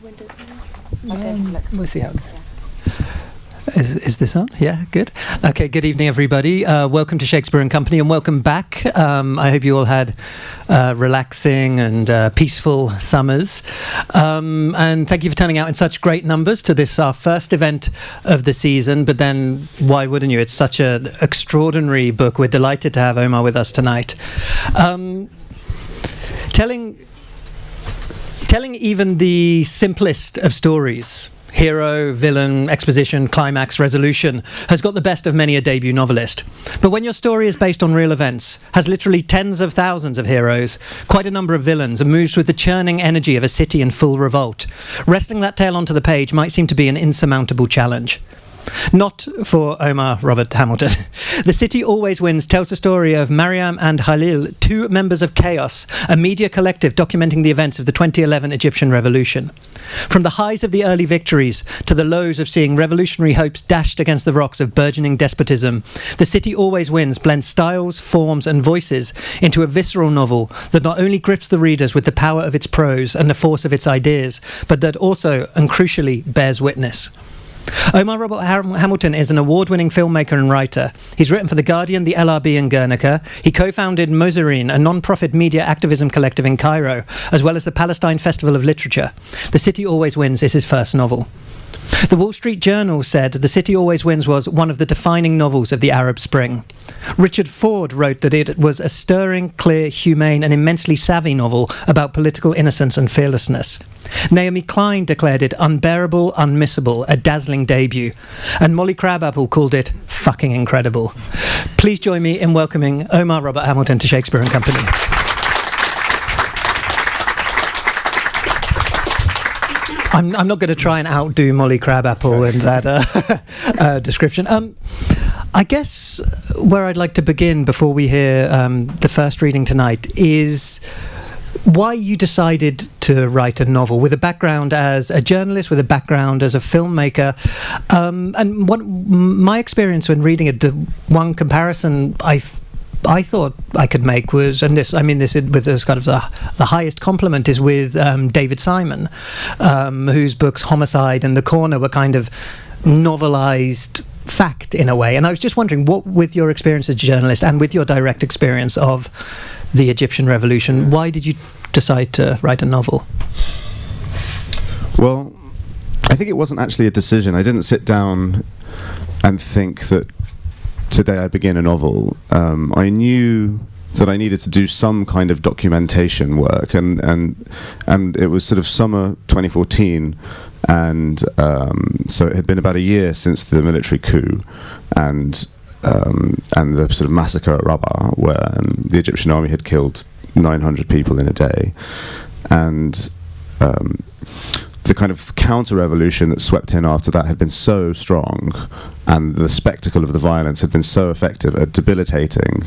the windows we'll see how. Is this on? Yeah, good. Okay, good evening, everybody. Welcome to Shakespeare and Company, and welcome back. I hope you all had relaxing and peaceful summers. And thank you for turning out in such great numbers to this, our first event of the season. But then, why wouldn't you? It's such an extraordinary book. We're delighted to have Omar with us tonight. Telling even the simplest of stories, hero, villain, exposition, climax, resolution, has got the best of many a debut novelist. But when your story is based on real events, has literally tens of thousands of heroes, quite a number of villains, and moves with the churning energy of a city in full revolt, wresting that tale onto the page might seem to be an insurmountable challenge. Not for Omar Robert Hamilton. The City Always Wins tells the story of Mariam and Khalil, two members of Chaos, a media collective documenting the events of the 2011 Egyptian Revolution. From the highs of the early victories to the lows of seeing revolutionary hopes dashed against the rocks of burgeoning despotism, The City Always Wins blends styles, forms and voices into a visceral novel that not only grips the readers with the power of its prose and the force of its ideas, but that also, and crucially, bears witness. Omar Robert Hamilton is an award-winning filmmaker and writer. He's written for The Guardian, the LRB and Guernica. He co-founded Mozarine, a non-profit media activism collective in Cairo, as well as the Palestine Festival of Literature. The City Always Wins is his first novel. The Wall Street Journal said The City Always Wins was one of the defining novels of the Arab Spring. Richard Ford wrote that it was a stirring, clear, humane and immensely savvy novel about political innocence and fearlessness. Naomi Klein declared it unbearable, unmissable, a dazzling debut. And Molly Crabapple called it fucking incredible. Please join me in welcoming Omar Robert Hamilton to Shakespeare and Company. I'm not going to try and outdo Molly Crabapple in that description. I guess where I'd like to begin before we hear the first reading tonight is why you decided to write a novel with a background as a journalist, with a background as a filmmaker. And what my experience when reading it, the one comparison I thought I could make was, and this with this kind of the highest compliment is with David Simon, whose books Homicide and The Corner were kind of novelized fact in a way. And I was just wondering, what, with your experience as a journalist and with your direct experience of the Egyptian Revolution, why did you decide to write a novel? Well, I think it wasn't actually a decision. I didn't sit down and think that today I begin a novel. I knew that I needed to do some kind of documentation work, and it was sort of summer 2014, and so it had been about a year since the military coup, and the sort of massacre at Rabaa, where the Egyptian army had killed 900 people in a day, and the kind of counter-revolution that swept in after that had been so strong, and the spectacle of the violence had been so effective at debilitating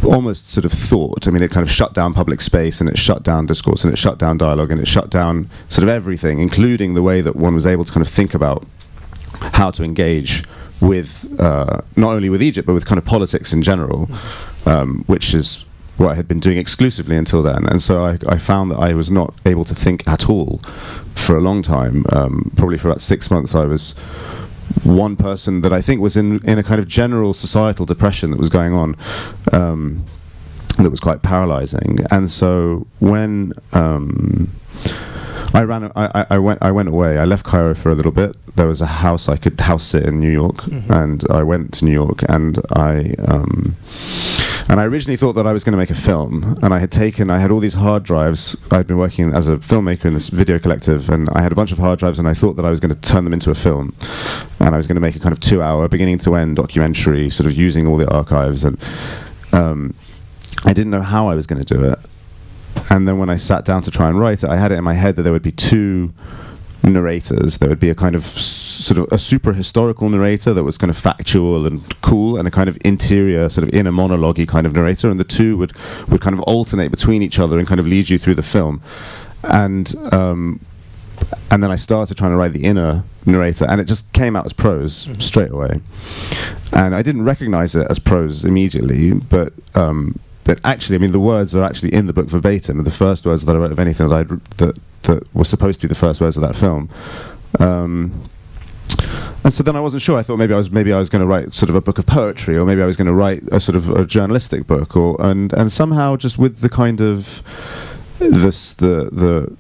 almost sort of thought. I mean, it kind of shut down public space, and it shut down discourse, and it shut down dialogue, and it shut down sort of everything, including the way that one was able to kind of think about how to engage with, not only with Egypt, but with kind of politics in general, which is what I had been doing exclusively until then. And so I found that I was not able to think at all for a long time. Probably for about 6 months I was one person that I think was in a kind of general societal depression that was going on, that was quite paralyzing. And so when I went away. I left Cairo for a little bit. There was a house I could house sit in New York, and I went to New York, and I originally thought that I was going to make a film, and I had all these hard drives. I'd been working as a filmmaker in this video collective, and I had a bunch of hard drives, and I thought that I was going to turn them into a film, and I was going to make a kind of 2-hour, beginning to end documentary, sort of using all the archives, and I didn't know how I was going to do it. And then when I sat down to try and write it, I had it in my head that there would be two narrators. There would be a kind of sort of a super historical narrator that was kind of factual and cool, and a kind of interior, sort of inner monologue-y kind of narrator, and the two would kind of alternate between each other and kind of lead you through the film. And then I started trying to write the inner narrator, and it just came out as prose straight away. And I didn't recognize it as prose immediately, but but actually, I mean, the words are actually in the book verbatim. The first words that I wrote of anything that were supposed to be the first words of that film. And so then I wasn't sure. I thought maybe I was going to write sort of a book of poetry, or maybe I was going to write a sort of a journalistic book, and somehow just with the kind of the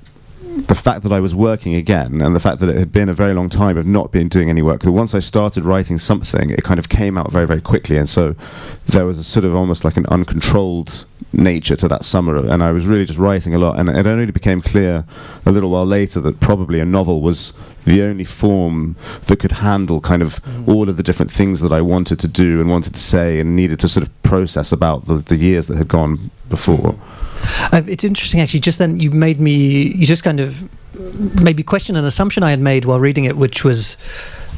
fact that I was working again, and the fact that it had been a very long time of not been doing any work, that once I started writing something, it kind of came out very, very quickly, and so there was a sort of almost like an uncontrolled nature to that summer, and I was really just writing a lot, and it only became clear a little while later that probably a novel was the only form that could handle kind of all of the different things that I wanted to do and wanted to say and needed to sort of process about the years that had gone before. It's interesting, actually. Just then, you just kind of made me question an assumption I had made while reading it, which was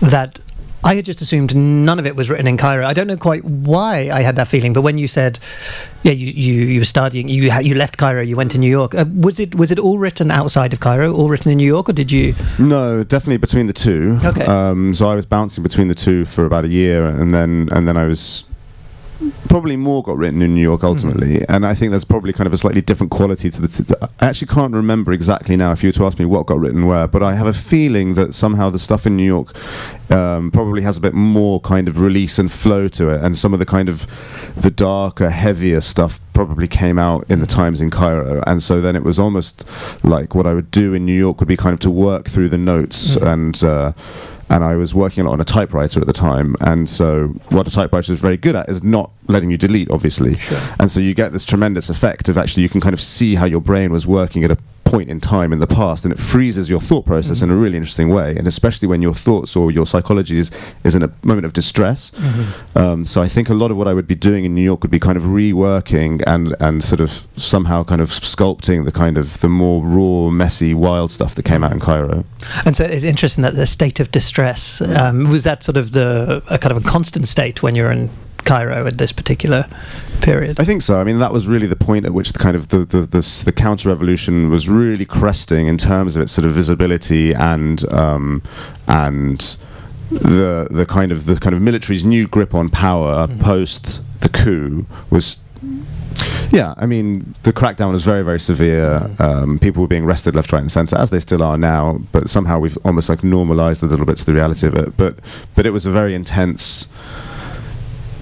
that I had just assumed none of it was written in Cairo. I don't know quite why I had that feeling, but when you said, yeah, you were studying, you left Cairo, you went to New York. Was it all written outside of Cairo, all written in New York, or did you? No, definitely between the two. Okay. So I was bouncing between the two for about a year, and then I was. Probably more got written in New York ultimately, and I think there's probably kind of a slightly different quality to the. I actually can't remember exactly now if you were to ask me what got written where, but I have a feeling that somehow the stuff in New York probably has a bit more kind of release and flow to it, and some of the kind of the darker, heavier stuff probably came out in the times in Cairo, and so then it was almost like what I would do in New York would be kind of to work through the notes and I was working a lot on a typewriter at the time, and so what a typewriter is very good at is not letting you delete, obviously. Sure. And so you get this tremendous effect of actually you can kind of see how your brain was working at a point in time in the past, and it freezes your thought process in a really interesting way, and especially when your thoughts or your psychology is in a moment of distress. So I think a lot of what I would be doing in New York would be kind of reworking and sort of somehow kind of sculpting the kind of the more raw, messy, wild stuff that came out in Cairo. And so it's interesting that the state of distress, was that sort of a kind of a constant state when you're in Cairo at this particular period? I think so. I mean, that was really the point at which the kind of the counter-revolution was really cresting in terms of its sort of visibility and the kind of military's new grip on power post the coup was. Yeah, I mean, the crackdown was very, very severe. People were being arrested left, right, and centre, as they still are now. But somehow we've almost like normalised a little bit to the reality of it. But it was a very intense.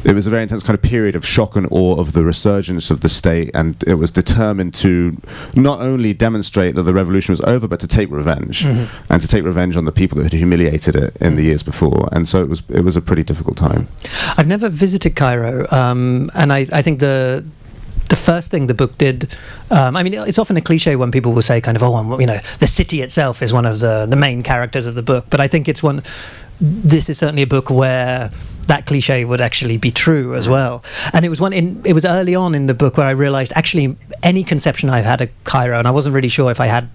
It was a very intense kind of period of shock and awe of the resurgence of the state, and it was determined to not only demonstrate that the revolution was over, but to take revenge, and to take revenge on the people that had humiliated it in the years before. And so it was a pretty difficult time. I've never visited Cairo, and I think the first thing the book did, I mean, it's often a cliche when people will say kind of, the city itself is one of the main characters of the book, but I think this is certainly a book where that cliche would actually be true as well. And it was early on in the book where I realized actually any conception I've had of Cairo, and I wasn't really sure if I had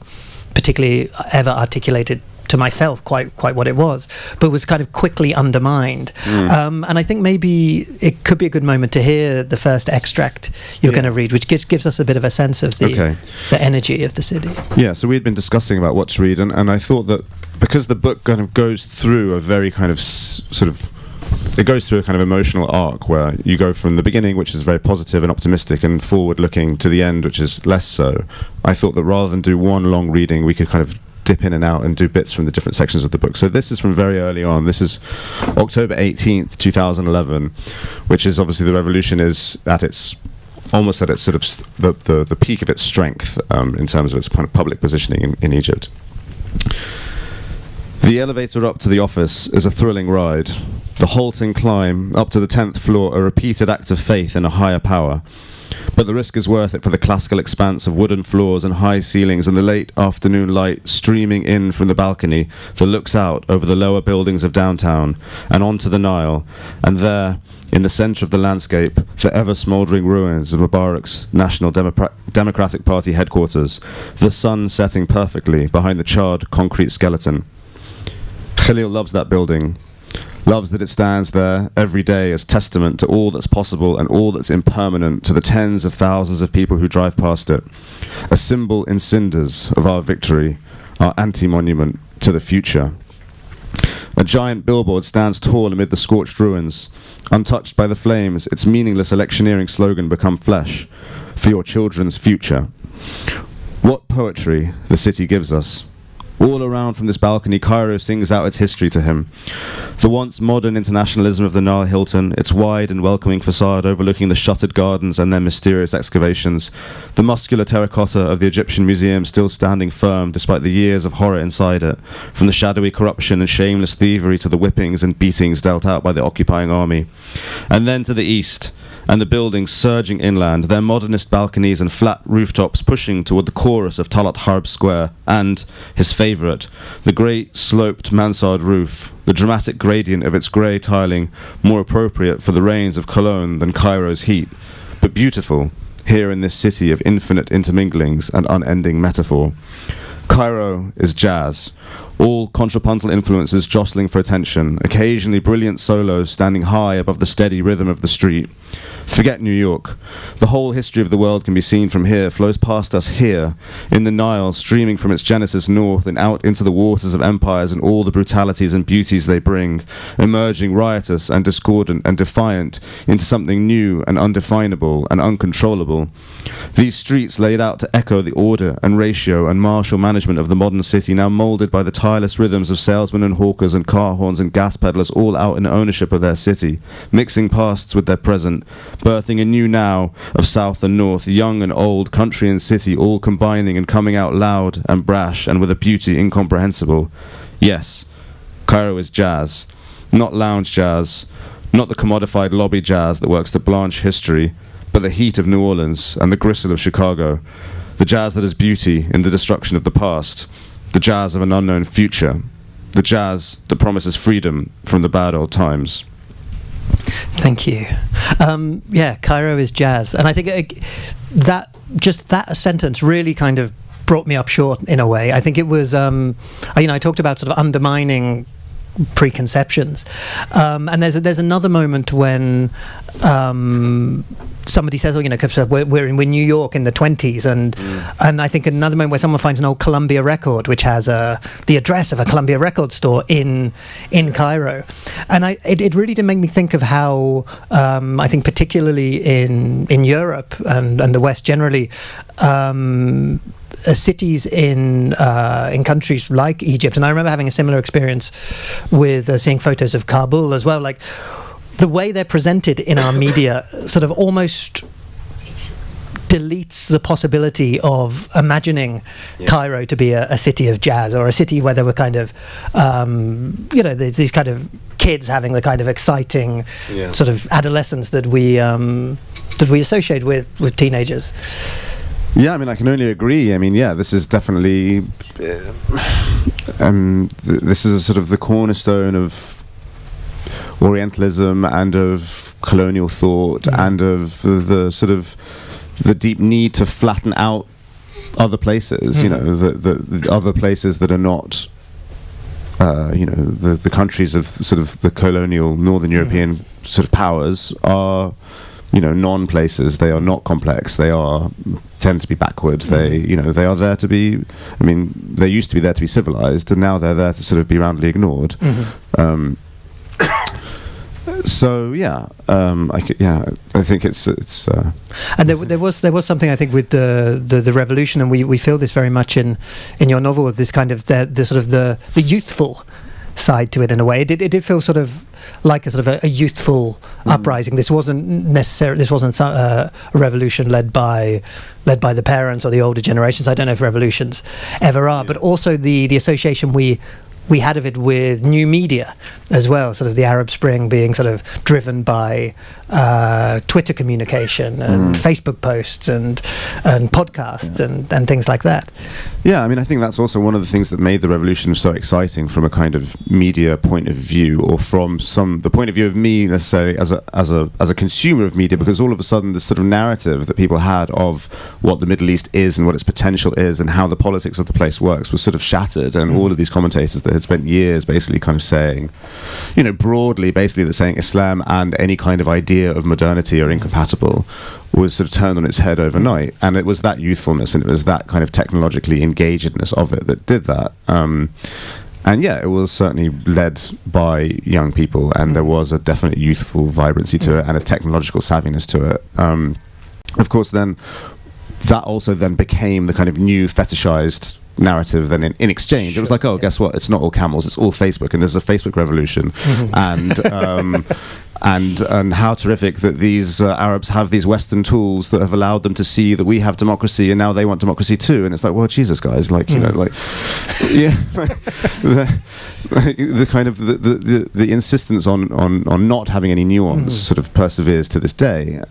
particularly ever articulated to myself quite what it was, but was kind of quickly undermined. And I think maybe it could be a good moment to hear the first extract you're going to read, which gives us a bit of a sense of the energy of the city. Yeah, so we had been discussing about what to read, and I thought that because the book kind of goes through a very kind of it goes through a kind of emotional arc where you go from the beginning, which is very positive and optimistic and forward-looking, to the end, which is less so. I thought that rather than do one long reading, we could kind of dip in and out and do bits from the different sections of the book. So this is from very early on. This is October 18th, 2011, which is obviously the revolution is almost at its sort of the peak of its strength in terms of its kind of public positioning in Egypt. The elevator up to the office is a thrilling ride. The halting climb up to the 10th floor a repeated act of faith in a higher power. But the risk is worth it for the classical expanse of wooden floors and high ceilings and the late afternoon light streaming in from the balcony that looks out over the lower buildings of downtown and onto the Nile, and there, in the centre of the landscape, the ever-smouldering ruins of Mubarak's National Democratic Party headquarters, the sun setting perfectly behind the charred concrete skeleton. Khalil loves that building, loves that it stands there every day as testament to all that's possible and all that's impermanent to the tens of thousands of people who drive past it. A symbol in cinders of our victory, our anti-monument to the future. A giant billboard stands tall amid the scorched ruins. Untouched by the flames, its meaningless electioneering slogan become flesh. For your children's future. What poetry the city gives us. All around from this balcony, Cairo sings out its history to him. The once modern internationalism of the Nile Hilton, its wide and welcoming facade overlooking the shuttered gardens and their mysterious excavations, the muscular terracotta of the Egyptian Museum still standing firm despite the years of horror inside it, from the shadowy corruption and shameless thievery to the whippings and beatings dealt out by the occupying army. And then to the east, and the buildings surging inland, their modernist balconies and flat rooftops pushing toward the chorus of Talat Harb Square, and, his favourite, the great sloped mansard roof, the dramatic gradient of its grey tiling, more appropriate for the rains of Cologne than Cairo's heat, but beautiful, here in this city of infinite interminglings and unending metaphor. Cairo is jazz, all contrapuntal influences jostling for attention, occasionally brilliant solos standing high above the steady rhythm of the street. Forget New York. The whole history of the world can be seen from here, flows past us here, in the Nile, streaming from its genesis north and out into the waters of empires and all the brutalities and beauties they bring, emerging riotous and discordant and defiant into something new and undefinable and uncontrollable. These streets laid out to echo the order and ratio and martial management of the modern city, now moulded by the tireless rhythms of salesmen and hawkers and car horns and gas peddlers, all out in ownership of their city, mixing pasts with their present, birthing a new now of south and north, young and old, country and city, all combining and coming out loud and brash and with a beauty incomprehensible. Yes, Cairo is jazz, not lounge jazz, not the commodified lobby jazz that works to blanch history, but the heat of New Orleans and the gristle of Chicago, the jazz that is beauty in the destruction of the past, the jazz of an unknown future, the jazz that promises freedom from the bad old times. Thank you. Cairo is jazz, and I think that sentence really kind of brought me up short in a way. I think it was, I talked about sort of undermining preconceptions, and there's another moment when somebody says, we're in New York in the 20s, and I think another moment where someone finds an old Columbia record which has the address of a Columbia record store in Cairo, and it really did make me think of how I think particularly in Europe and the West generally, cities in countries like Egypt, and I remember having a similar experience with seeing photos of Kabul as well, like the way they're presented in our media sort of almost deletes the possibility of imagining Cairo to be a city of jazz, or a city where there were kind of these kind of kids having the kind of exciting sort of adolescence that we associate with teenagers. Yeah, I mean, I can only agree. I mean, this is definitely this is a sort of the cornerstone of Orientalism and of colonial thought and of the sort of the deep need to flatten out other places. The other places that are not the countries of sort of the colonial Northern European sort of powers are non-places. They are not complex. They tend to be backward. They are there to be, I mean, they used to be there to be civilized, and now they're there to sort of be roundly ignored. I think it's and there was something, I think, with the revolution, and we feel this very much in your novel, of this kind of the sort of the youthful side to it in a way. It did feel sort of like a sort of a youthful uprising. This wasn't a revolution led by the parents or the older generations. I don't know if revolutions ever are, but also the association we had of it with new media as well, sort of the Arab Spring being sort of driven by Twitter communication and Facebook posts and podcasts and things like that. Yeah, I mean, I think that's also one of the things that made the revolution so exciting from a kind of media point of view, or from the point of view of me necessarily as a consumer of media, because all of a sudden this sort of narrative that people had of what the Middle East is and what its potential is and how the politics of the place works was sort of shattered, and all of these commentators that had spent years basically kind of saying, broadly basically that saying Islam and any kind of idea of modernity are incompatible, was sort of turned on its head overnight. And it was that youthfulness and it was that kind of technologically engagedness of it that did that. And yeah, it was certainly led by young people, and there was a definite youthful vibrancy to it and a technological savviness to it. Of course, then that also then became the kind of new fetishized narrative. Then in exchange, it was like, oh, guess what? It's not all camels; it's all Facebook, and there's a Facebook revolution, and how terrific that these Arabs have these Western tools that have allowed them to see that we have democracy, and now they want democracy too. And it's like, well, Jesus, guys, like you know, like the kind of the insistence on not having any nuance sort of perseveres to this day.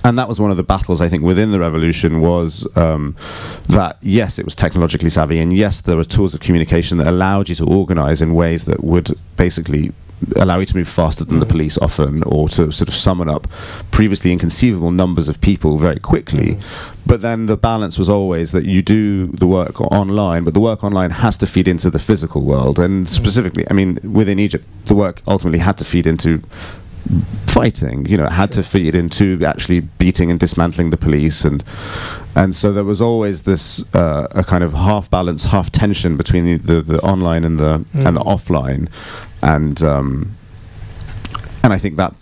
And that was one of the battles, I think, within the revolution, was that, yes, it was technologically savvy, and yes, there were tools of communication that allowed you to organize in ways that would basically allow you to move faster than the police often, or to sort of summon up previously inconceivable numbers of people very quickly. But then the balance was always that you do the work online, but the work online has to feed into the physical world. And specifically, I mean, within Egypt, the work ultimately had to feed into fighting, you know, it had to feed into actually beating and dismantling the police, and so there was always this a kind of half balance, half tension between the online and the offline, and I think that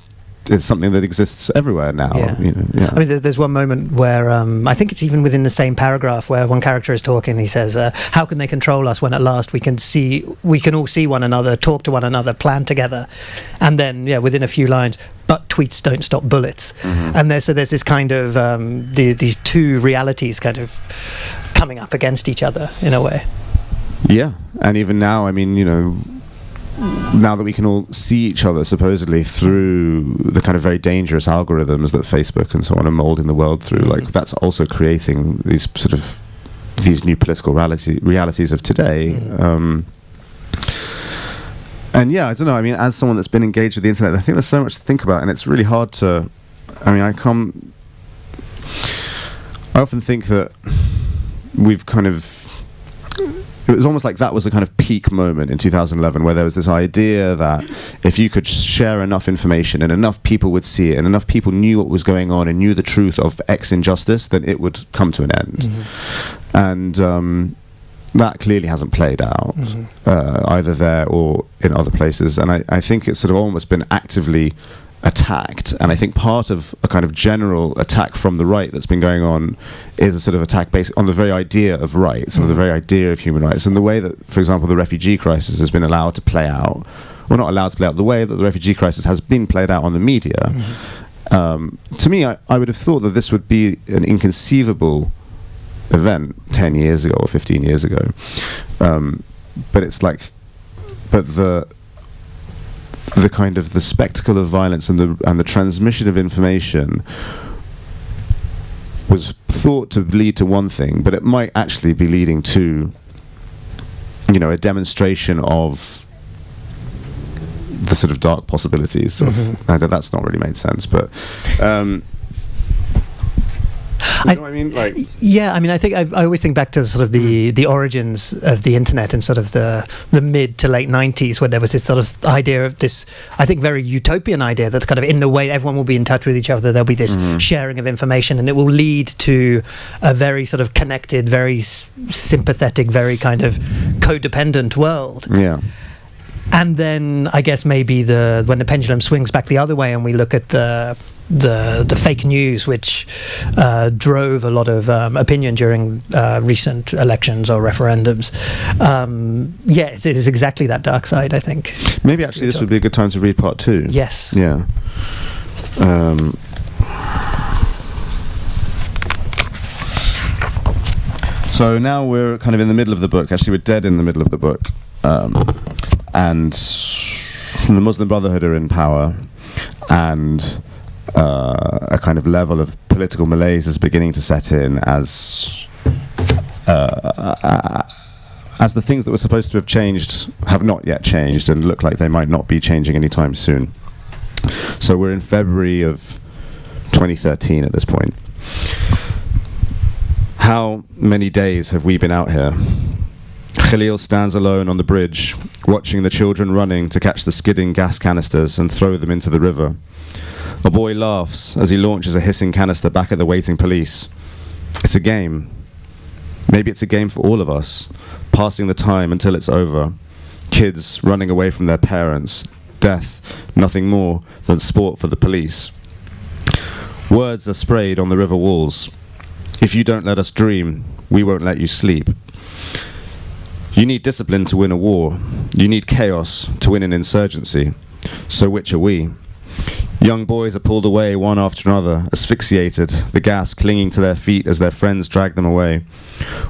is something that exists everywhere now. You know, I mean, there's one moment where I think it's even within the same paragraph where one character is talking. He says, "How can they control us when at last we can all see one another, talk to one another, plan together?" And then, within a few lines, "But tweets don't stop bullets." And there's this kind of these two realities kind of coming up against each other in a way. Yeah, and even now, I mean, you know, now that we can all see each other supposedly through the kind of very dangerous algorithms that Facebook and so on are molding the world through, like that's also creating these sort of these new political realities of today. And yeah, I don't know, I mean, as someone that's been engaged with the internet, I think there's so much to think about, and it's really hard to, I mean, I often think that we've kind of, it was almost like that was a kind of peak moment in 2011, where there was this idea that if you could share enough information and enough people would see it and enough people knew what was going on and knew the truth of X injustice, then it would come to an end. And that clearly hasn't played out, either there or in other places. And I think it's sort of almost been actively attacked, and I think part of a kind of general attack from the right that's been going on is a sort of attack based on the very idea of rights, on the very idea of human rights, and the way that, for example, the refugee crisis has been allowed to play out, or not allowed to play out, the way that the refugee crisis has been played out on the media. To me, I would have thought that this would be an inconceivable event 10 years ago or 15 years ago, but it's like, but the kind of the spectacle of violence and the transmission of information was thought to lead to one thing, but it might actually be leading to, you know, a demonstration of the sort of dark possibilities of, and that's not really made sense, but you know what I mean? Like, yeah, I mean, I think I always think back to sort of the origins of the internet in sort of the mid to late 90s, where there was this sort of idea of this, I think, very utopian idea that's kind of in the way everyone will be in touch with each other, there'll be this sharing of information, and it will lead to a very sort of connected, very sympathetic, very kind of codependent world. Yeah. And then I guess maybe when the pendulum swings back the other way and we look at the fake news, which drove a lot of opinion during recent elections or referendums. Yes, it is exactly that dark side, I think. Maybe actually this would be a good time to read part 2. Yes. Yeah. So now we're kind of in the middle of the book. Actually, we're dead in the middle of the book. And the Muslim Brotherhood are in power, and a kind of level of political malaise is beginning to set in as the things that were supposed to have changed have not yet changed and look like they might not be changing anytime soon. So we're in February of 2013 at this point. How many days have we been out here? Khalil stands alone on the bridge, watching the children running to catch the skidding gas canisters and throw them into the river. A boy laughs as he launches a hissing canister back at the waiting police. It's a game. Maybe it's a game for all of us, passing the time until it's over. Kids running away from their parents. Death, nothing more than sport for the police. Words are sprayed on the river walls. If you don't let us dream, we won't let you sleep. You need discipline to win a war. You need chaos to win an insurgency. So which are we? Young boys are pulled away one after another, asphyxiated, the gas clinging to their feet as their friends drag them away.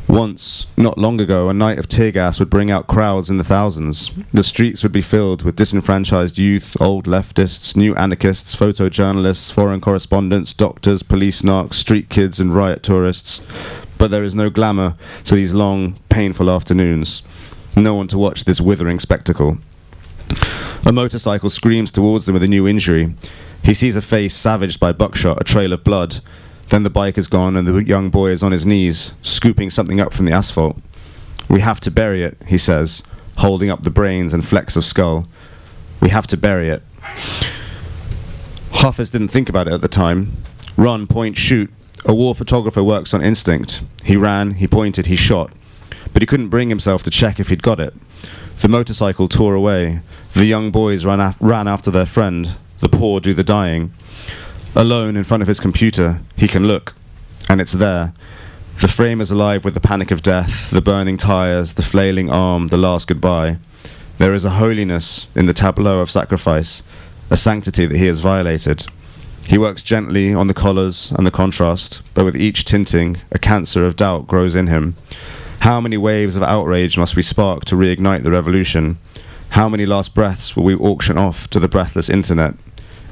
Once, not long ago, a night of tear gas would bring out crowds in the thousands. The streets would be filled with disenfranchised youth, old leftists, new anarchists, photojournalists, foreign correspondents, doctors, police narcs, street kids and riot tourists. But there is no glamour to these long, painful afternoons. No one to watch this withering spectacle. A motorcycle screams towards them with a new injury. He sees a face savaged by buckshot, a trail of blood. Then the bike is gone and the young boy is on his knees, scooping something up from the asphalt. We have to bury it, he says, holding up the brains and flecks of skull. We have to bury it. Hafiz didn't think about it at the time. Run, point, shoot. A war photographer works on instinct. He ran, he pointed, he shot. But he couldn't bring himself to check if he'd got it. The motorcycle tore away. The young boys ran after their friend. The poor do the dying. Alone in front of his computer, he can look. And it's there. The frame is alive with the panic of death, the burning tires, the flailing arm, the last goodbye. There is a holiness in the tableau of sacrifice, a sanctity that he has violated. He works gently on the collars and the contrast, but with each tinting, a cancer of doubt grows in him. How many waves of outrage must we spark to reignite the revolution? How many last breaths will we auction off to the breathless internet?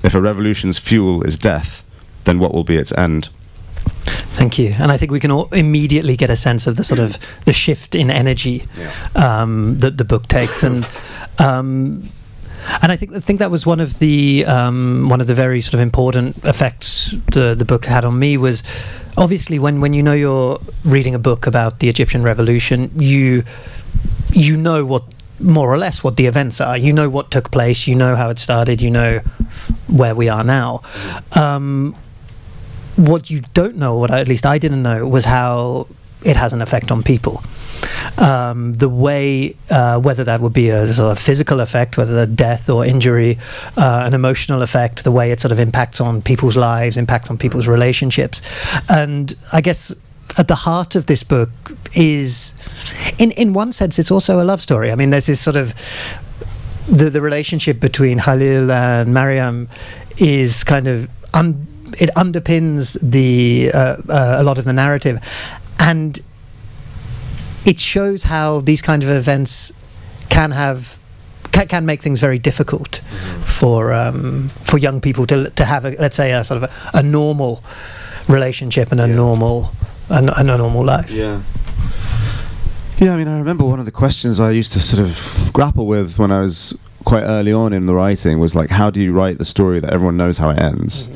If a revolution's fuel is death, then what will be its end? Thank you. And I think we can all immediately get a sense of the sort of the shift in energy that the book takes. And I think that was one of the very sort of important effects the book had on me was obviously when you know you're reading a book about the Egyptian revolution, you know what more or less what the events are. You know what took place. You know how it started. You know where we are now. What you don't know, what at least I didn't know, was how it has an effect on people. The way, whether that would be a sort of physical effect, whether death or injury, an emotional effect, the way it sort of impacts on people's lives, impacts on people's relationships. And I guess at the heart of this book is, in one sense, it's also a love story. I mean, there's this sort of, the relationship between Khalil and Mariam is kind of, it underpins a lot of the narrative. And it shows how these kind of events can make things very difficult for young people to have let's say a sort of a normal relationship and a normal life. Yeah, I mean, I remember one of the questions I used to sort of grapple with when I was quite early on in the writing was like, how do you write the story that everyone knows how it ends?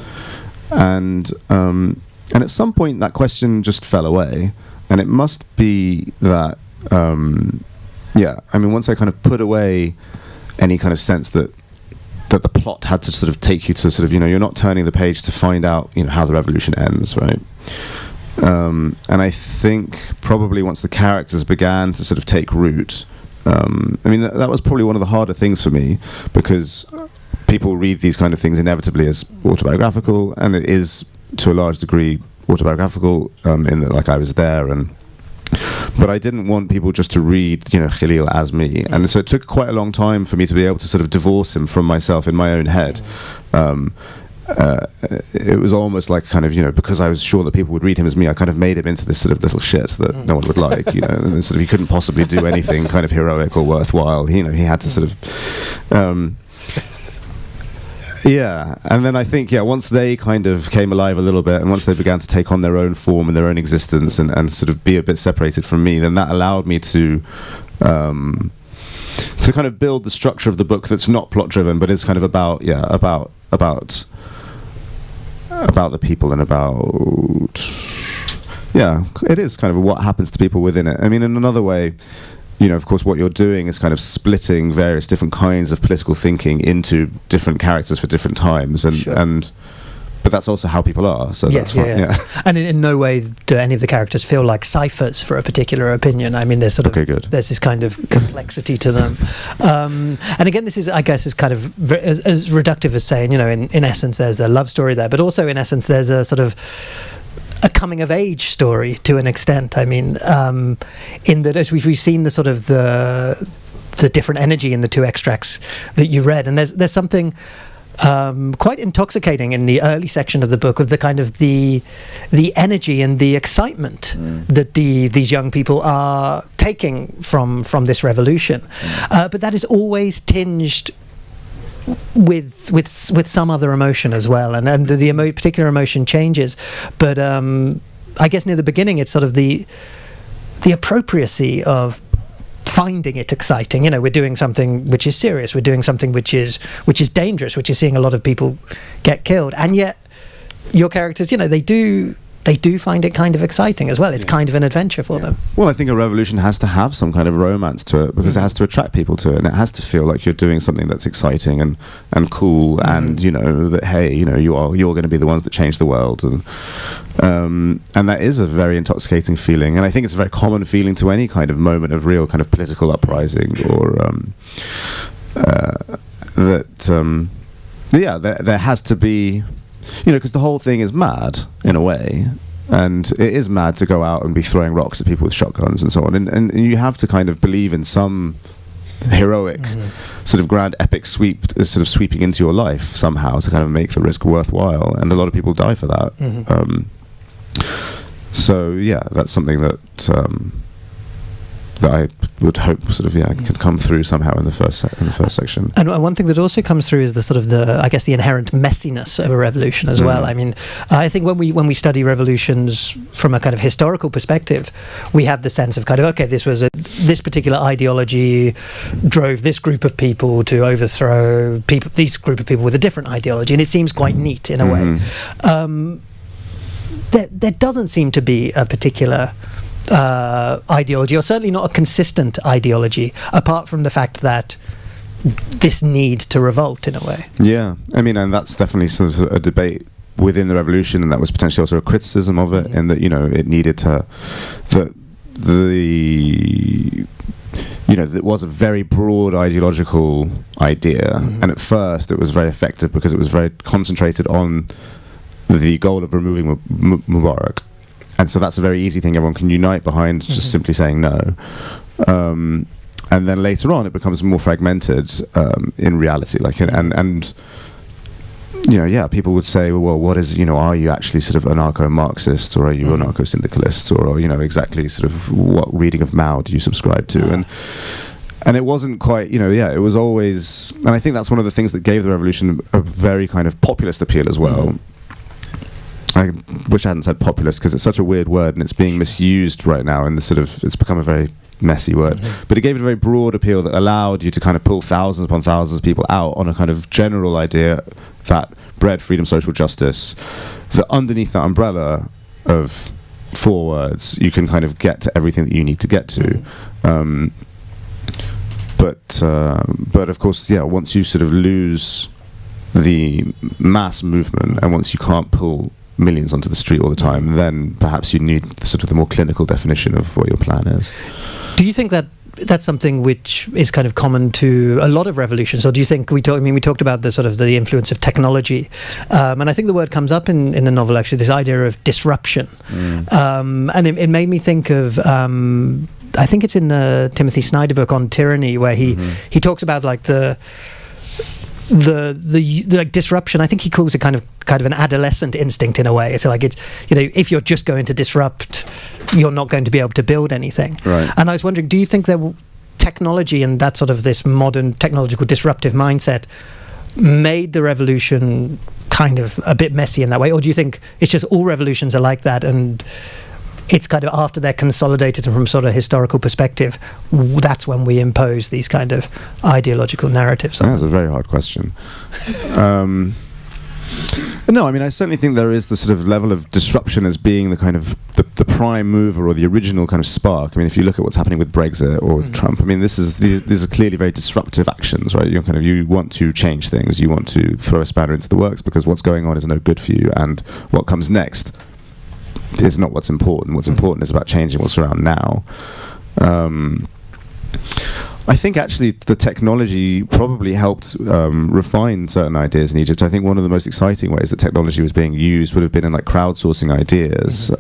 And at some point that question just fell away. And it must be that, I mean, once I kind of put away any kind of sense that the plot had to sort of take you to sort of, you're not turning the page to find out, how the revolution ends, right? And I think probably once the characters began to sort of take root, I mean, that was probably one of the harder things for me, because people read these kind of things inevitably as autobiographical, and it is, to a large degree, autobiographical in that, like, I was there, but I didn't want people just to read, Khalil as me, and so it took quite a long time for me to be able to sort of divorce him from myself in my own head. It was almost like kind of, because I was sure that people would read him as me, I kind of made him into this sort of little shit that no one would like, and sort of he couldn't possibly do anything kind of heroic or worthwhile. He had to sort of. Yeah, and then I think, once they kind of came alive a little bit, and once they began to take on their own form and their own existence and sort of be a bit separated from me, then that allowed me to kind of build the structure of the book that's not plot driven, but is kind of about the people and about, it is kind of what happens to people within it. I mean, in another way, of course, what you're doing is kind of splitting various different kinds of political thinking into different characters for different times, and but that's also how people are, so that's fine. Yeah. And in no way do any of the characters feel like ciphers for a particular opinion. I mean, there's sort of there's this kind of complexity to them. And again, this is, I guess, is kind of as reductive as saying, you know, in essence, there's a love story there, but also in essence, there's a sort of a coming of age story to an extent. I mean, in that as we've seen the sort of the different energy in the two extracts that you read, and there's something quite intoxicating in the early section of the book of the kind of the energy and the excitement that these young people are taking from this revolution, but that is always tinged with some other emotion as well, and the particular emotion changes, but I guess near the beginning it's sort of the appropriacy of finding it exciting. You know, we're doing something which is serious, we're doing something which is dangerous, which is seeing a lot of people get killed, and yet your characters, you know, they do find it kind of exciting as well. It's kind of an adventure for them. Well, I think a revolution has to have some kind of romance to it, because it has to attract people to it, and it has to feel like you're doing something that's exciting and cool, and you know that, hey, you know, you're going to be the ones that change the world, and that is a very intoxicating feeling, and I think it's a very common feeling to any kind of moment of real kind of political uprising, or there has to be, you know, because the whole thing is mad in a way, and it is mad to go out and be throwing rocks at people with shotguns and so on, and you have to kind of believe in some heroic sort of grand epic sort of sweeping into your life somehow to kind of make the risk worthwhile, and a lot of people die for that. So yeah, that's something that I would hope sort of could come through somehow in the first section. And one thing that also comes through is the sort of the inherent messiness of a revolution as well. I mean, I think when we study revolutions from a kind of historical perspective, we have the sense of kind of, okay, this particular ideology drove this group of people to overthrow this group of people with a different ideology, and it seems quite neat in a way. There doesn't seem to be a particular ideology, or certainly not a consistent ideology, apart from the fact that this need to revolt in a way. Yeah, I mean, and that's definitely sort of a debate within the revolution, and that was potentially also a criticism of it, in that, you know, it needed to, it was a very broad ideological idea, and at first it was very effective because it was very concentrated on the goal of removing Mubarak. And so that's a very easy thing everyone can unite behind, just simply saying no. And then later on, it becomes more fragmented in reality. Like, and you know, yeah, people would say, well, what is, you know, are you actually sort of anarcho-Marxist, or are you anarcho-syndicalist, or you know, exactly sort of what reading of Mao do you subscribe to? And it wasn't quite, you know, it was always, and I think that's one of the things that gave the revolution a very kind of populist appeal as well. I wish I hadn't said populist, because it's such a weird word and it's being misused right now, and it's become a very messy word. But it gave it a very broad appeal that allowed you to kind of pull thousands upon thousands of people out on a kind of general idea that bread, freedom, social justice, that underneath that umbrella of 4 words, you can kind of get to everything that you need to get to. But of course, once you sort of lose the mass movement, and once you can't pull millions onto the street all the time, then perhaps you need sort of the more clinical definition of what your plan is. Do you think that that's something which is kind of common to a lot of revolutions, or do you think we talked about the sort of the influence of technology, and I think the word comes up in the novel, actually, this idea of disruption, and it made me think of I think it's in the Timothy Snyder book on tyranny, where he talks about like the like disruption. I think he calls it kind of an adolescent instinct in a way. It's like, it's, you know, if you're just going to disrupt, you're not going to be able to build anything. Right. And I was wondering, do you think technology and that sort of this modern technological disruptive mindset made the revolution kind of a bit messy in that way, or do you think it's just all revolutions are like that, and it's kind of after they're consolidated from sort of historical perspective, that's when we impose these kind of ideological narratives on That's a very hard question. No, I mean, I certainly think there is the sort of level of disruption as being the kind of the prime mover or the original kind of spark. I mean, if you look at what's happening with Brexit or with Trump, I mean, these are clearly very disruptive actions, right? You want to change things, you want to throw a spanner into the works because what's going on is no good for you, and what comes next is not what's important. What's important is about changing what's around now. I think actually the technology probably helped refine certain ideas in Egypt. I think one of the most exciting ways that technology was being used would have been in like crowdsourcing ideas.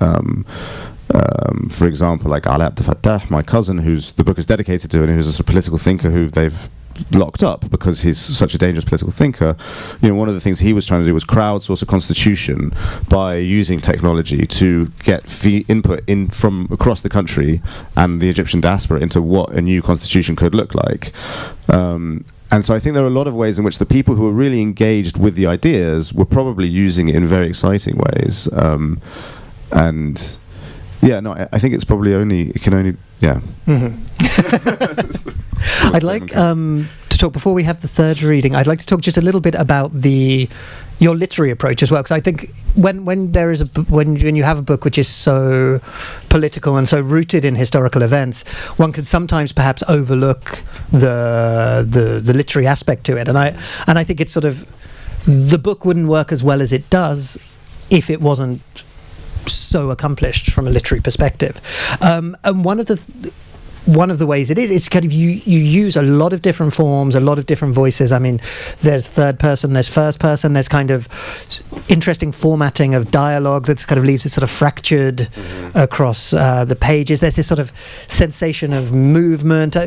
For example, like Ali Abdel Fattah, my cousin, who's the book is dedicated to, and who's a sort of political thinker who they've locked up because he's such a dangerous political thinker. One of the things he was trying to do was crowdsource a constitution by using technology to get input in from across the country and the Egyptian diaspora into what a new constitution could look like. And so I think there are a lot of ways in which the people who were really engaged with the ideas were probably using it in very exciting ways. And yeah, no, I think it's probably yeah. I'd like to talk, before we have the third reading, I'd like to talk just a little bit about your literary approach as well, because I think when you have a book which is so political and so rooted in historical events, one can sometimes perhaps overlook the literary aspect to it, and I think it's sort of, the book wouldn't work as well as it does if it wasn't so accomplished from a literary perspective. And one of the ways it is, it's kind of you use a lot of different forms, a lot of different voices. I mean, there's third person, there's first person, there's kind of interesting formatting of dialogue that kind of leaves it sort of fractured across the pages. There's this sort of sensation of movement,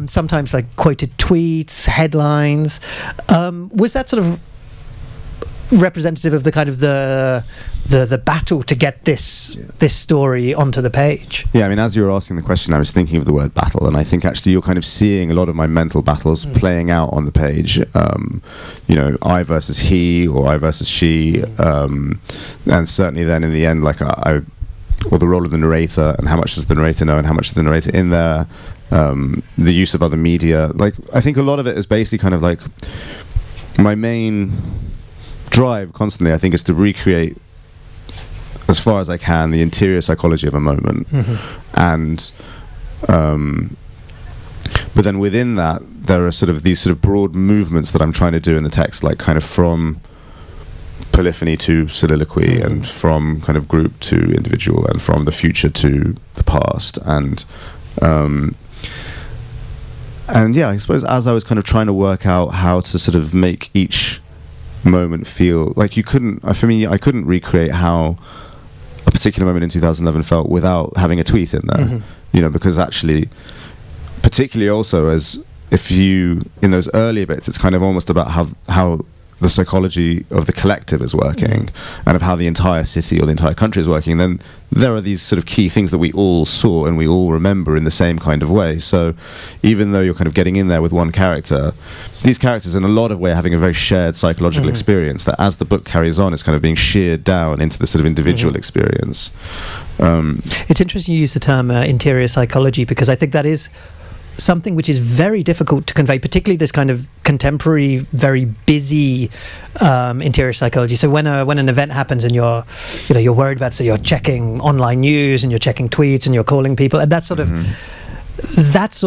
sometimes like quoted tweets, headlines. Was that sort of representative of the kind of the battle to get this story onto the page? Yeah, I mean, as you were asking the question, I was thinking of the word battle, and I think actually you're kind of seeing a lot of my mental battles playing out on the page. I versus he, or I versus she, and certainly then in the end, like or the role of the narrator, and how much does the narrator know, and how much is the narrator in there, the use of other media. Like, I think a lot of it is basically kind of like my main drive constantly, I think, is to recreate as far as I can the interior psychology of a moment. And but then within that there are sort of these sort of broad movements that I'm trying to do in the text, like kind of from polyphony to soliloquy, and from kind of group to individual, and from the future to the past, and yeah, I suppose as I was kind of trying to work out how to sort of make each moment feel like I couldn't recreate how a particular moment in 2011 felt without having a tweet in there, because actually, particularly also as if you, in those earlier bits, it's kind of almost about how the psychology of the collective is working, and of how the entire city or the entire country is working. And then there are these sort of key things that we all saw and we all remember in the same kind of way. So even though you're kind of getting in there with one character, these characters in a lot of way are having a very shared psychological experience that, as the book carries on, is kind of being sheared down into the sort of individual experience. It's interesting you use the term interior psychology, because I think that is something which is very difficult to convey, particularly this kind of contemporary, very busy interior psychology. So when an event happens and you're worried about, so you're checking online news and you're checking tweets and you're calling people, and that sort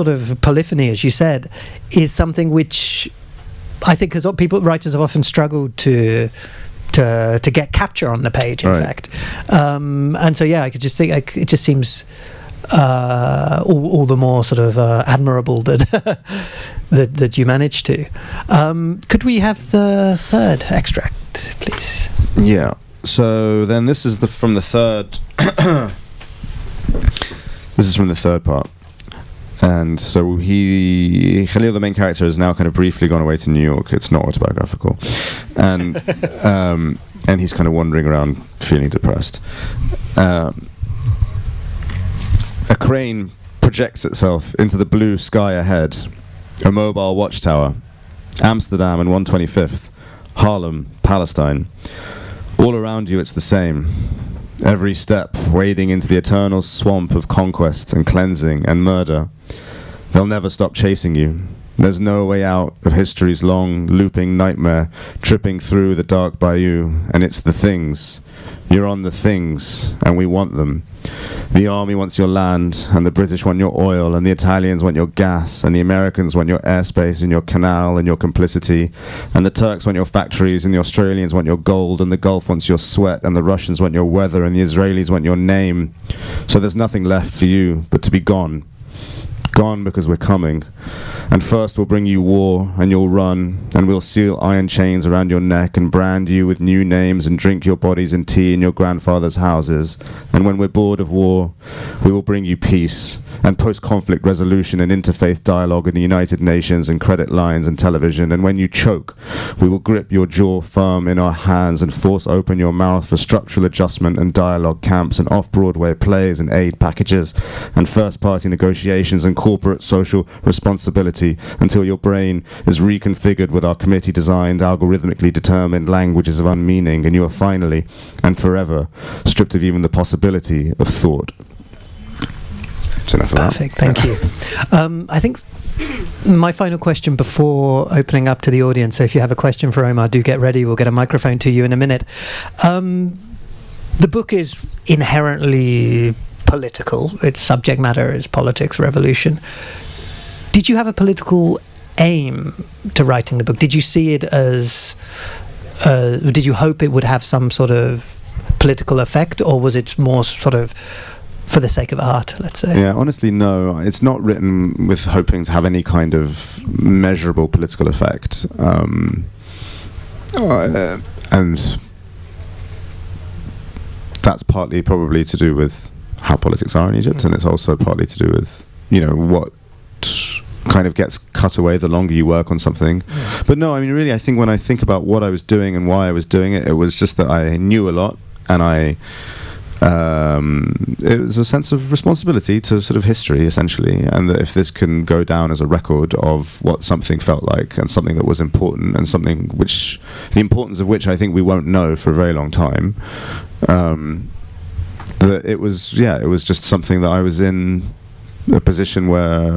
of polyphony, as you said, is something which I think writers have often struggled to get capture on the page, in fact. And so I could just think it just seems all the more sort of admirable that that you managed to. Could we have the third extract, please? Yeah. So then this is from the third. This is from the third part. And so Khalil, the main character, has now kind of briefly gone away to New York. It's not autobiographical, and and he's kind of wandering around feeling depressed. A crane projects itself into the blue sky ahead. A mobile watchtower. Amsterdam and 125th. Harlem, Palestine. All around you it's the same. Every step wading into the eternal swamp of conquest and cleansing and murder. They'll never stop chasing you. There's no way out of history's long, looping nightmare, tripping through the dark bayou, and it's the things. You're on the things, and we want them. The army wants your land, and the British want your oil, and the Italians want your gas, and the Americans want your airspace and your canal and your complicity, and the Turks want your factories, and the Australians want your gold, and the Gulf wants your sweat, and the Russians want your weather, and the Israelis want your name. So there's nothing left for you but to be gone. Gone because we're coming. And first we'll bring you war, and you'll run, and we'll seal iron chains around your neck and brand you with new names and drink your bodies in tea in your grandfather's houses. And when we're bored of war, we will bring you peace and post-conflict resolution and interfaith dialogue in the United Nations and credit lines and television. And when you choke, we will grip your jaw firm in our hands and force open your mouth for structural adjustment and dialogue camps and off-Broadway plays and aid packages and first-party negotiations and corporate social responsibility until your brain is reconfigured with our committee-designed, algorithmically determined languages of unmeaning, and you are finally and forever stripped of even the possibility of thought. Perfect, thank you. I think my final question before opening up to the audience, so if you have a question for Omar, do get ready, we'll get a microphone to you in a minute. The book is inherently political, its subject matter is politics, revolution. Did you have a political aim to writing the book? Did you see it as, did you hope it would have some sort of political effect, or was it more sort of for the sake of art, let's say? Yeah, honestly, no. It's not written with hoping to have any kind of measurable political effect. And that's partly probably to do with how politics are in Egypt, and it's also partly to do with, what kind of gets cut away the longer you work on something. But no, I mean, really, I think when I think about what I was doing and why I was doing it, it was just that I knew a lot, and it was a sense of responsibility to sort of history, essentially, and that if this can go down as a record of what something felt like and something that was important and something which, the importance of which I think we won't know for a very long time, that it was just something that I was in a position where,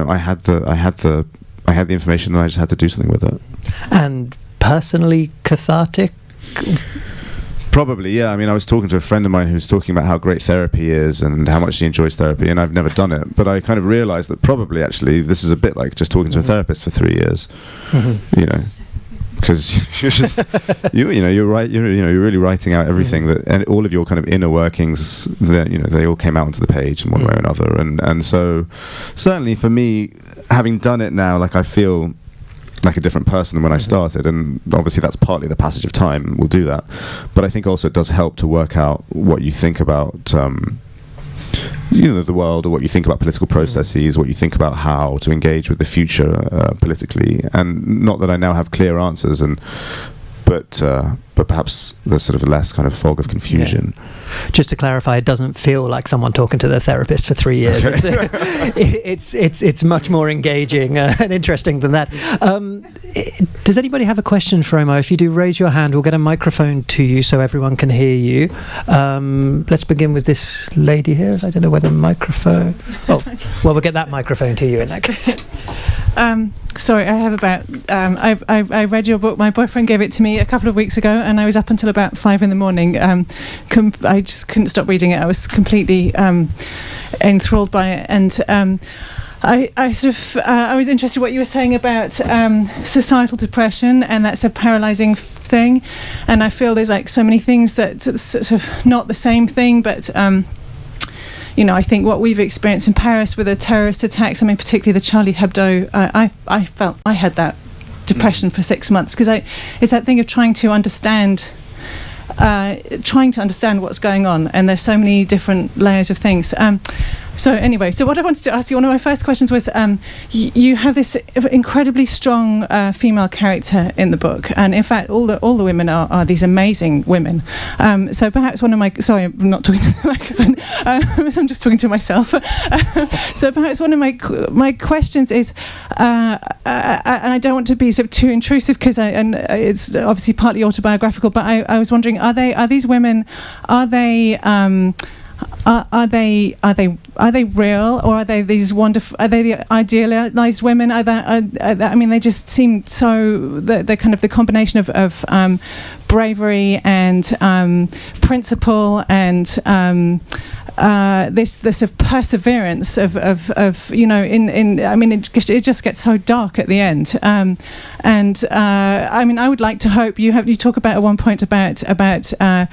I had the information and I just had to do something with it. And personally cathartic? Probably, yeah. I mean, I was talking to a friend of mine who was talking about how great therapy is and how much he enjoys therapy, and I've never done it, but I kind of realised that probably actually this is a bit like just talking to a therapist for 3 years, because you're just you're right, you're really writing out everything that, and all of your kind of inner workings that they all came out onto the page in one way or another, and so certainly for me, having done it now, like I feel like a different person than when I started, and obviously that's partly the passage of time will do that, but I think also it does help to work out what you think about the world, or what you think about political processes, what you think about how to engage with the future politically, and not that I now have clear answers, but perhaps there's sort of less kind of fog of confusion. Yeah. Just to clarify, it doesn't feel like someone talking to their therapist for 3 years. Okay. It's much more engaging and interesting than that. Does anybody have a question for Omar? If you do, raise your hand. We'll get a microphone to you so everyone can hear you. Let's begin with this lady here. I don't know whether microphone... Oh, well, we'll get that microphone to you in that case. Sorry, I have about... I read your book. My boyfriend gave it to me a couple of weeks ago, and I was up until about 5 in the morning. I just couldn't stop reading it. I was completely enthralled by it, and I was interested in what you were saying about societal depression, and that's a paralysing thing. And I feel there's like so many things that sort of not the same thing, but I think what we've experienced in Paris with the terrorist attacks, I mean, particularly the Charlie Hebdo, I felt I had that depression for 6 months, because it's that thing of trying to understand what's going on, and there's so many different layers of things. So what I wanted to ask you, one of my first questions was, you have this incredibly strong female character in the book, and in fact all the women are these amazing women. So perhaps one of my, sorry, I'm not talking to the microphone, I'm just talking to myself. So perhaps one of my questions is, and I don't want to be sort of too intrusive, because it's obviously partly autobiographical, but I was wondering, are these women, are they they real, or are they these wonderful? Are they the idealized women? I mean, they just seem so. The kind of the combination of bravery and principle and this sort of perseverance of I mean, it just gets so dark at the end. I mean, I would like to hope you talk about at one point about I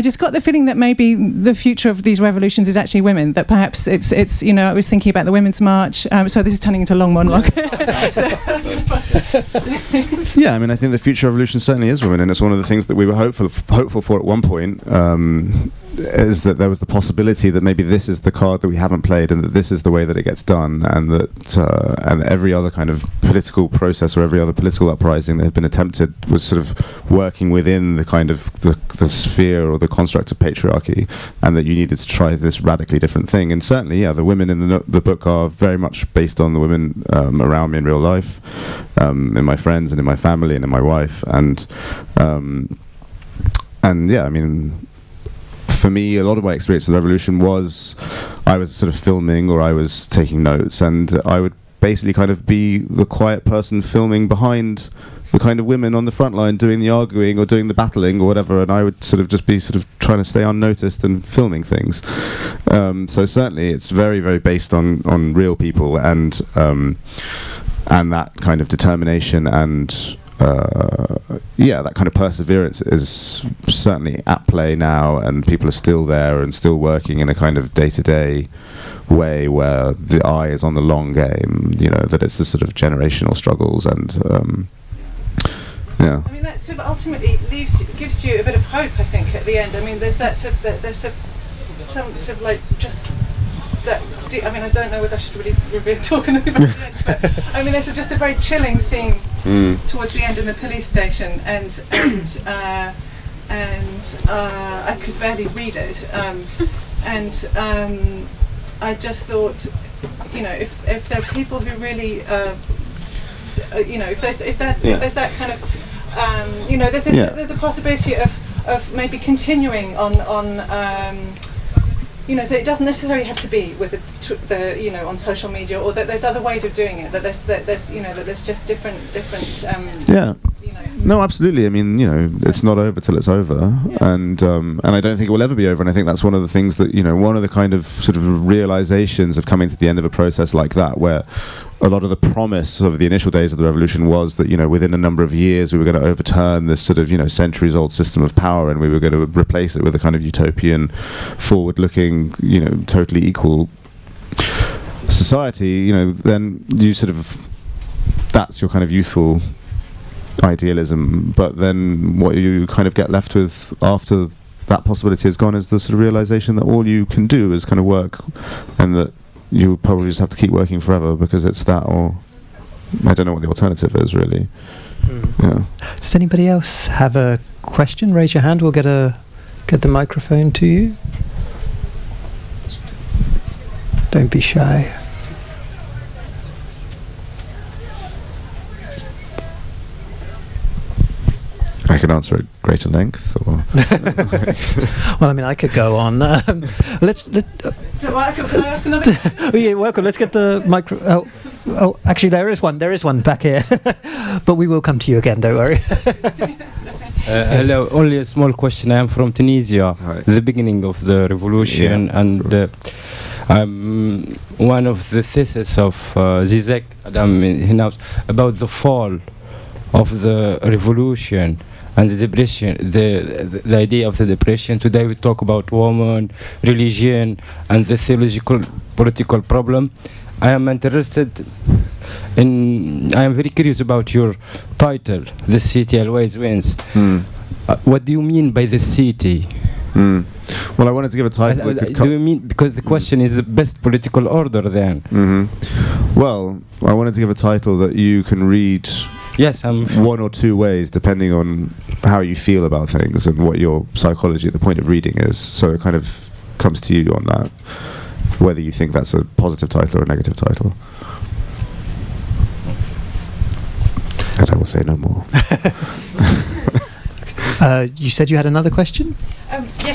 just got the feeling that maybe the future of these revolutions is actually women, that perhaps it's I was thinking about the Women's March, so this is turning into a long monologue. Yeah, I mean, I think the future revolution certainly is women, and it's one of the things that we were hopeful for at one point, is that there was the possibility that maybe this is the card that we haven't played, and that this is the way that it gets done, and that and every other kind of political process or every other political uprising that had been attempted was sort of working within the kind of the sphere or the construct of patriarchy, and that you needed to try this radically different thing. And certainly, yeah, the women in the book are very much based on the women around me in real life, in my friends and in my family and in my wife, and yeah, I mean, for me, a lot of my experience in the revolution was I was sort of filming or I was taking notes, and I would basically kind of be the quiet person filming behind the kind of women on the front line doing the arguing or doing the battling or whatever, and I would sort of just be sort of trying to stay unnoticed and filming things. So certainly it's very, very based on real people, and that kind of determination and that kind of perseverance is certainly at play now, and people are still there and still working in a kind of day-to-day way where the eye is on the long game, that it's the sort of generational struggles, and yeah. I mean, that sort of ultimately gives you a bit of hope, I think, at the end. I mean, there's that sort of some sort of like just that. I mean, I don't know whether I should really talk anything about the end, but I mean, there's just a very chilling scene towards the end in the police station, and I could barely read it, and I just thought, if there are people who really, if there's that kind of, the possibility of maybe continuing on that it doesn't necessarily have to be with the on social media, or that there's other ways of doing it. That there's just different. No, absolutely. I mean, it's not over till it's over, and I don't think it will ever be over. And I think that's one of the things that one of the kind of sort of realizations of coming to the end of a process like that, where a lot of the promise of the initial days of the revolution was that within a number of years we were going to overturn this sort of centuries-old system of power, and we were going to replace it with a kind of utopian, forward-looking, totally equal society. Then you sort of, that's your kind of youthful idealism, but then what you kind of get left with after that possibility is gone is the sort of realization that all you can do is kind of work, and that you probably just have to keep working forever, because it's that, or I don't know what the alternative is really. Yeah. Does anybody else have a question? Raise your hand, we'll get the microphone to you. Don't be shy. I can answer at greater length, or well, I mean, I could go on. Let's. So, can I ask another question? Oh, yeah, welcome. Let's get the micro. Oh, actually, there is one back here, but we will come to you again. Don't worry. Hello. Only a small question. I am from Tunisia, the beginning of the revolution, and I'm one of the thesis of Zizek Adam Hinaus about the fall of the revolution and the depression, the idea of the depression. Today we talk about woman, religion, and the theological political problem. I am very curious about your title, The City Always Wins. What do you mean by the city? Well, I wanted to give a title. Do you mean, because the question is the best political order then? Well, I wanted to give a title that you can read one or two ways, depending on how you feel about things and what your psychology at the point of reading is. So it kind of comes to you on that, whether you think that's a positive title or a negative title. And I will say no more. You said you had another question?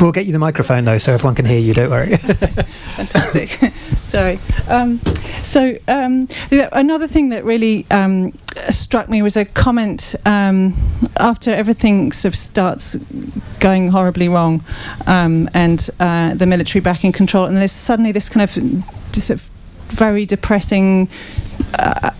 We'll get you the microphone though, so everyone can hear you. Don't worry. Fantastic. Sorry. Another thing that really struck me was a comment after everything sort of starts going horribly wrong, and the military back in control, and there's suddenly this kind of sort of very depressing.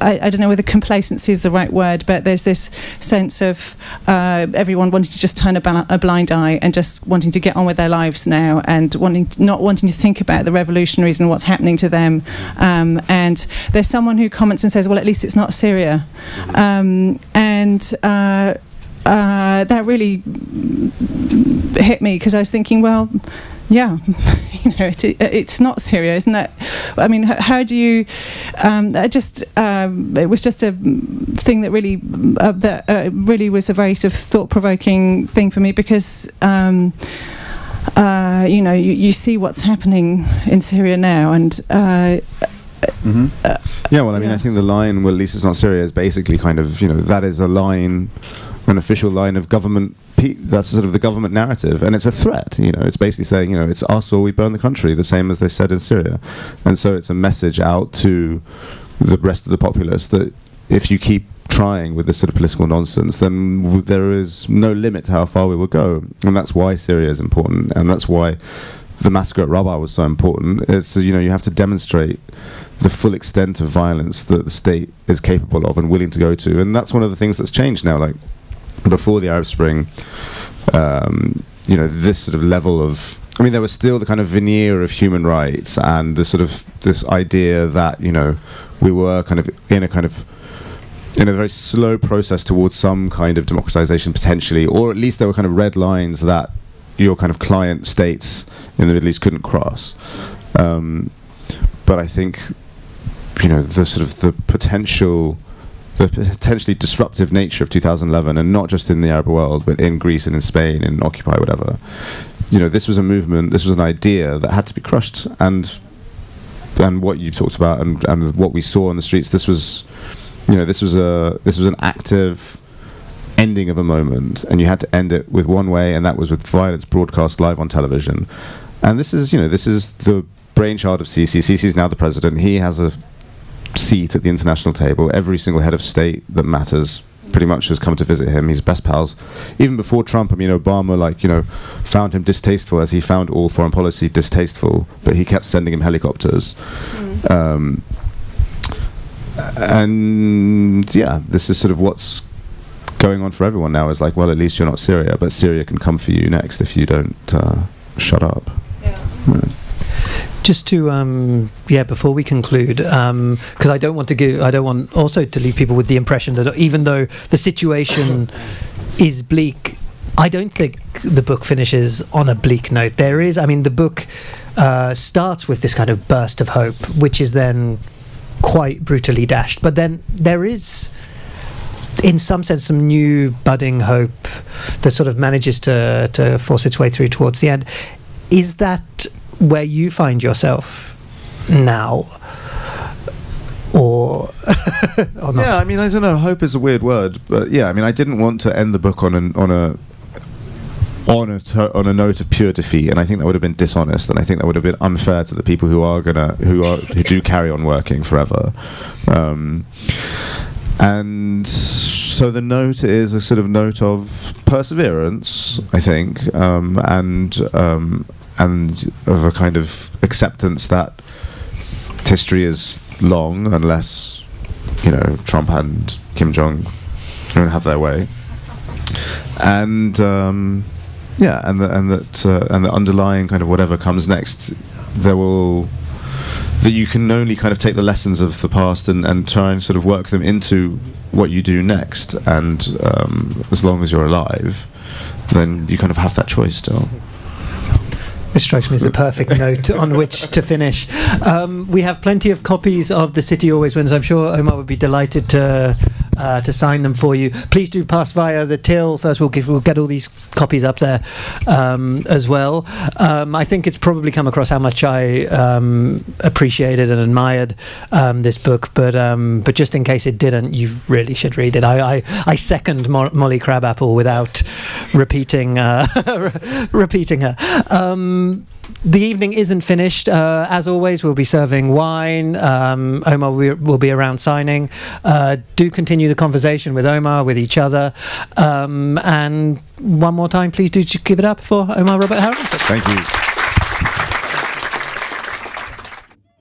I don't know whether complacency is the right word, but there's this sense of everyone wanting to just turn a blind eye and just wanting to get on with their lives now, and not wanting to think about the revolutionaries and what's happening to them. And there's someone who comments and says, "Well, at least it's not Syria," and that really hit me, because I was thinking, well, yeah, it's not Syria, isn't that? I mean, how do you? It was just a thing that really really was a very sort of thought-provoking thing for me, because you see what's happening in Syria now, and. Yeah, well, I mean, I think the line, well, at least it's not Syria, is basically kind of, that is a line, an official line of government. That's sort of the government narrative, and it's a threat. It's basically saying, it's us or we burn the country, the same as they said in Syria. And so it's a message out to the rest of the populace that if you keep trying with this sort of political nonsense, then there is no limit to how far we will go. And that's why Syria is important, and that's why the massacre at Rabaa was so important. It's you have to demonstrate the full extent of violence that the state is capable of and willing to go to, and that's one of the things that's changed now. Like before the Arab Spring, this sort of level of, I mean, there was still the kind of veneer of human rights and the sort of this idea that we were kind of in a very slow process towards some kind of democratization potentially, or at least there were kind of red lines that your kind of client states in the Middle East couldn't cross. But I think the sort of the potentially disruptive nature of 2011, and not just in the Arab world, but in Greece and in Spain and Occupy, whatever. This was a movement, this was an idea that had to be crushed, and what you talked about and what we saw on the streets, this was an active ending of a moment, and you had to end it with one way, and that was with violence broadcast live on television. And this is the brainchild of Sisi. Sisi is now the president. He has a seat at the international table. Every single head of state that matters pretty much has come to visit him. He's best pals. Even before Trump, I mean, Obama, found him distasteful, as he found all foreign policy distasteful, but he kept sending him helicopters. And yeah, this is sort of what's going on for everyone now, is like, well, at least you're not Syria, but Syria can come for you next if you don't shut up. Yeah. Just to before we conclude, because I don't want also to leave people with the impression that even though the situation is bleak, I don't think the book finishes on a bleak note. The book starts with this kind of burst of hope, which is then quite brutally dashed. But then there is, in some sense, some new budding hope that sort of manages to force its way through towards the end. Is that where you find yourself now, or not? Yeah, I mean, I don't know. Hope is a weird word, but yeah, I mean, I didn't want to end the book on a note of pure defeat, and I think that would have been dishonest, and I think that would have been unfair to the people who do carry on working forever. And so the note is a sort of note of perseverance, I think, and of a kind of acceptance that history is long, unless Trump and Kim Jong don't have their way, and the underlying kind of whatever comes next, that you can only kind of take the lessons of the past and try and sort of work them into what you do next, and as long as you're alive, then you kind of have that choice still. It strikes me as a perfect note on which to finish. We have plenty of copies of The City Always Wins. I'm sure Omar would be delighted to to sign them for you. Please do pass via the till. First, we'll get all these copies up there as well. I think it's probably come across how much I appreciated and admired this book, but just in case it didn't, you really should read it. I second Molly Crabapple without repeating her. The evening isn't finished. As always, we'll be serving wine. Omar will be around signing. Do continue the conversation with Omar, with each other. And one more time, please do give it up for Omar Robert Hamilton. Thank you.